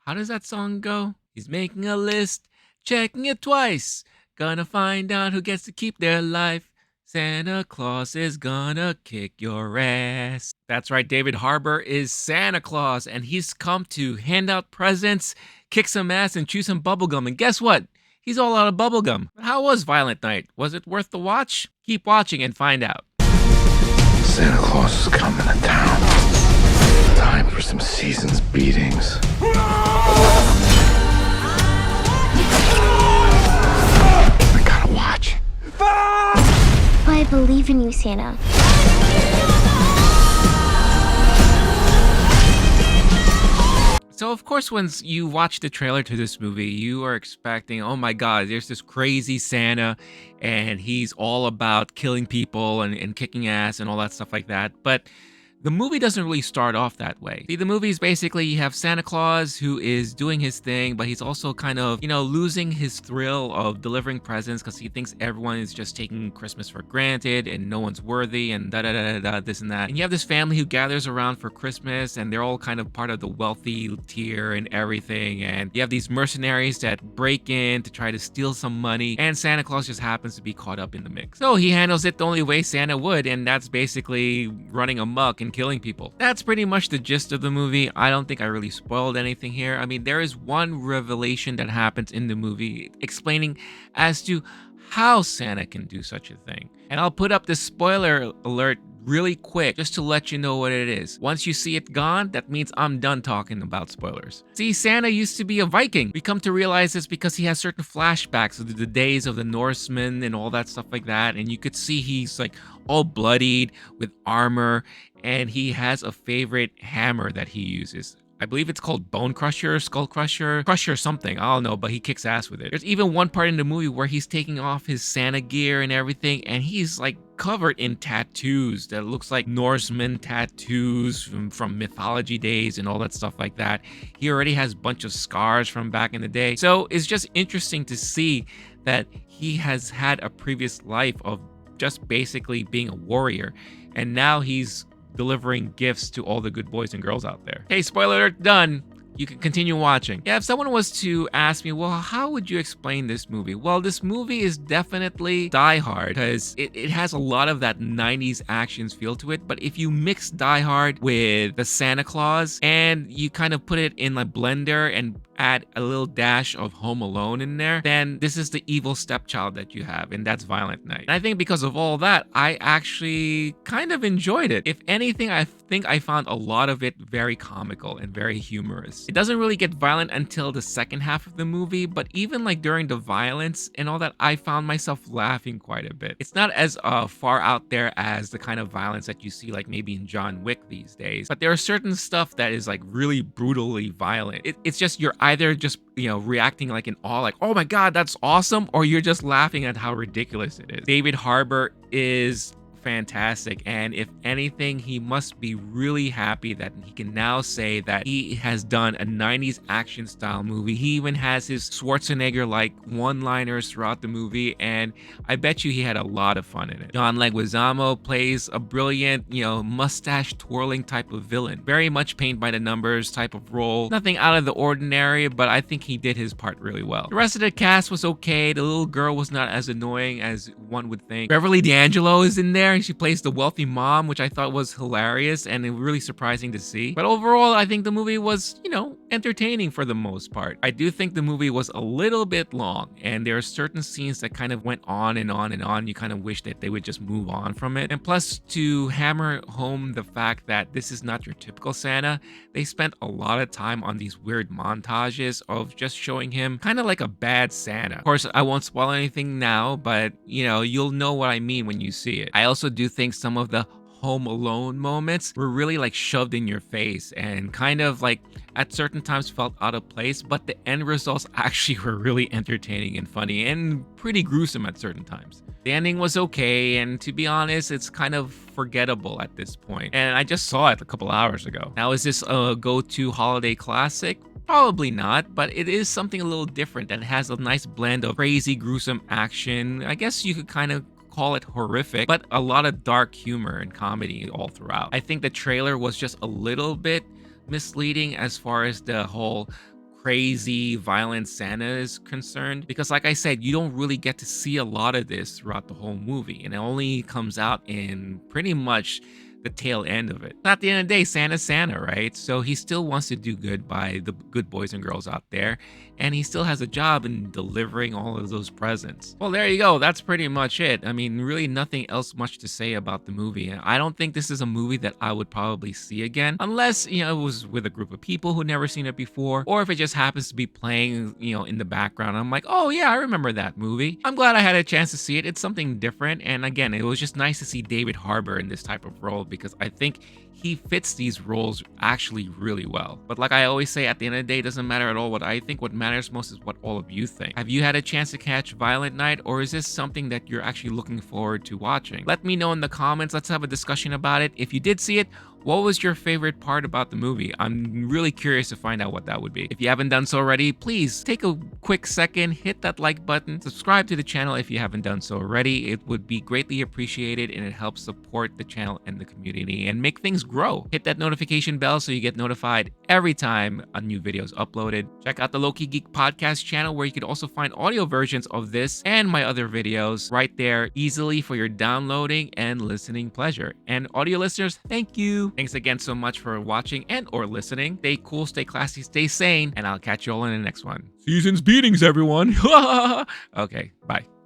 How does that song go? He's making a list, checking it twice. Gonna find out who gets to keep their life. Santa Claus is gonna kick your ass. That's right, David Harbour is Santa Claus, and he's come to hand out presents, kick some ass, and chew some bubblegum. And guess what? He's all out of bubblegum. How was Violent Night? Was it worth the watch? Keep watching and find out. Santa Claus is coming to town. Time for some season's beatings. I gotta watch. I believe in you, Santa. So, of course, when you watch the trailer to this movie, you are expecting, oh my God, there's this crazy Santa, and he's all about killing people and kicking ass and all that stuff like that. But the movie doesn't really start off that way. See, the movie is basically you have Santa Claus who is doing his thing, but he's also kind of, losing his thrill of delivering presents because he thinks everyone is just taking Christmas for granted and no one's worthy and da-da-da-da-da, this and that. And you have this family who gathers around for Christmas and they're all kind of part of the wealthy tier and everything. And you have these mercenaries that break in to try to steal some money, and Santa Claus just happens to be caught up in the mix. So he handles it the only way Santa would, and that's basically running amok and killing people. That's pretty much the gist of the movie. I don't think I really spoiled anything here. I mean, there is one revelation that happens in the movie explaining as to how Santa can do such a thing. And I'll put up this spoiler alert really quick just to let you know what it is. Once you see it gone, that means I'm done talking about spoilers. See, Santa used to be a Viking. We come to realize this because he has certain flashbacks of the days of the Norsemen and all that stuff like that. And you could see he's like all bloodied with armor, and he has a favorite hammer that he uses. I believe it's called Bone Crusher, Skull Crusher, Crusher something. I don't know, but he kicks ass with it. There's even one part in the movie where he's taking off his Santa gear and everything, and he's like covered in tattoos that looks like Norseman tattoos from mythology days and all that stuff like that. He already has a bunch of scars from back in the day. So it's just interesting to see that he has had a previous life of just basically being a warrior, and now he's delivering gifts to all the good boys and girls out there. Hey, spoiler alert, done. You can continue watching. Yeah, if someone was to ask me, well, how would you explain this movie? Well, this movie is definitely Die Hard because it has a lot of that 90s actions feel to it. But if you mix Die Hard with the Santa Claus and you kind of put it in a blender and add a little dash of Home Alone in there, then this is the evil stepchild that you have, and that's Violent Night. And I think because of all that, I actually kind of enjoyed it. If anything, I think I found a lot of it very comical and very humorous. It doesn't really get violent until the second half of the movie, but even like during the violence and all that, I found myself laughing quite a bit. It's not as far out there as the kind of violence that you see like maybe in John Wick these days, but there are certain stuff that is like really brutally violent. It's just you're either just reacting like in awe, like, oh my God, that's awesome, or you're just laughing at how ridiculous it is. David Harbour is fantastic, and if anything, he must be really happy that he can now say that he has done a 90s action style movie. He even has his Schwarzenegger like one-liners throughout the movie, and I bet you he had a lot of fun in it. John Leguizamo plays a brilliant, mustache twirling type of villain, very much paint by the numbers type of role. Nothing out of the ordinary, but I think he did his part really well. The rest of the cast was okay. The little girl was not as annoying as one would think. Beverly D'Angelo is in there. She plays the wealthy mom, which I thought was hilarious and really surprising to see. But overall, I think the movie was, entertaining for the most part. I do think the movie was a little bit long, and there are certain scenes that kind of went on and on and on. You kind of wish that they would just move on from it. And plus, to hammer home the fact that this is not your typical Santa, they spent a lot of time on these weird montages of just showing him kind of like a bad Santa. Of course, I won't spoil anything now, but you'll know what I mean when you see it. I also do think some of the Home Alone moments were really like shoved in your face and kind of like at certain times felt out of place, but the end results actually were really entertaining and funny and pretty gruesome at certain times. The ending was okay, and to be honest, it's kind of forgettable at this point. And I just saw it a couple hours ago. Now, is this a go-to holiday classic? Probably not, but it is something a little different that has a nice blend of crazy, gruesome action. I guess you could kind of call it horrific, but a lot of dark humor and comedy all throughout. I think the trailer was just a little bit misleading as far as the whole crazy, violent Santa is concerned. Because like I said, you don't really get to see a lot of this throughout the whole movie. And it only comes out in pretty much the tail end of it. At the end of the day, Santa's Santa, right? So he still wants to do good by the good boys and girls out there, and he still has a job in delivering all of those presents. Well, there you go. That's pretty much it. I mean, really nothing else much to say about the movie. I don't think this is a movie that I would probably see again, unless, you know, it was with a group of people who never seen it before, or if it just happens to be playing, you know, in the background. I'm like, oh yeah, I remember that movie. I'm glad I had a chance to see it. It's something different. And again, it was just nice to see David Harbour in this type of role, because I think he fits these roles actually really well. But like I always say, at the end of the day, it doesn't matter at all what I think. What matters most is what all of you think. Have you had a chance to catch Violent Night, or is this something that you're actually looking forward to watching? Let me know in the comments. Let's have a discussion about it. If you did see it, what was your favorite part about the movie? I'm really curious to find out what that would be. If you haven't done so already, please take a quick second, hit that like button, subscribe to the channel if you haven't done so already. It would be greatly appreciated, and it helps support the channel and the community and make things grow. Hit that notification bell so you get notified every time a new video is uploaded. Check out the Low-Key Geek podcast channel, where you could also find audio versions of this and my other videos right there easily for your downloading and listening pleasure. And audio listeners, thank you. Thanks again so much for watching and or listening. Stay cool, stay classy, stay sane, and I'll catch you all in the next one. Season's beatings, everyone. Okay, bye.